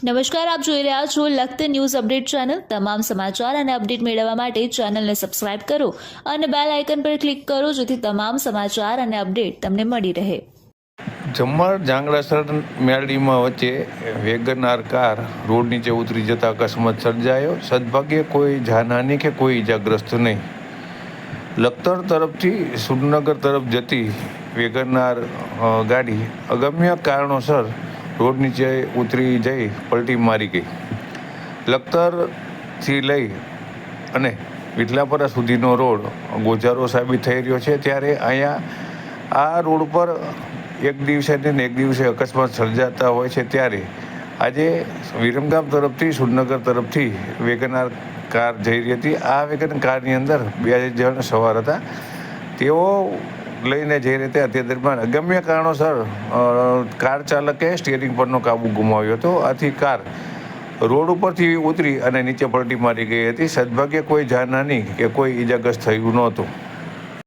નમસ્કાર, આપ જોઈ રહ્યા છો લખત ન્યૂઝ અપડેટ ચેનલ। તમામ સમાચાર અને અપડેટ મેળવવા માટે ચેનલને સબસ્ક્રાઇબ કરો અને બેલ આઇકન પર ક્લિક કરો જેથી તમામ સમાચાર અને અપડેટ તમને મળી રહે। જમ્મર જાંગડાસર મેરડીમાં વચ્ચે વેગનાર કાર રોડ નીચે ઉતરી જતા અકસ્માત સર્જાયો। સદભાગ્યે કોઈ જાનહાનિ કે કોઈ ઈજાગ્રસ્ત નહીં। લખતર તરફથી સુરનગર તરફ જતી વેગનાર ગાડી અગમ્ય કારણોસર રોડ નીચે ઉતરી જઈ પલટી મારી ગઈ। લખતરથી લઈ અને વિઠલાપરા સુધીનો રોડ ગોજારો સાબિત થઈ રહ્યો છે। ત્યારે અહીંયા આ રોડ પર એક દિવસે ને એક દિવસે અકસ્માત સર્જાતા હોય છે। ત્યારે આજે વિરમગામ તરફથી સુરનગર તરફથી વેગનાર કાર જઈ રહી હતી। આ વેગન કારની અંદર 2 જણ સવાર હતા। તેઓ લઈને જઈ રહ્યા હતા। તે દરમિયાન અગમ્ય કારણોસર કાર ચાલકે સ્ટીયરિંગ પરનો કાબુ ગુમાવ્યો હતો। આથી કાર રોડ ઉપરથી ઉતરી અને નીચે પલટી મારી ગઈ હતી। સદભાગ્યે કોઈ જાનહાનિ કે કોઈ ઈજાગ્રસ્ત થયું નહોતું।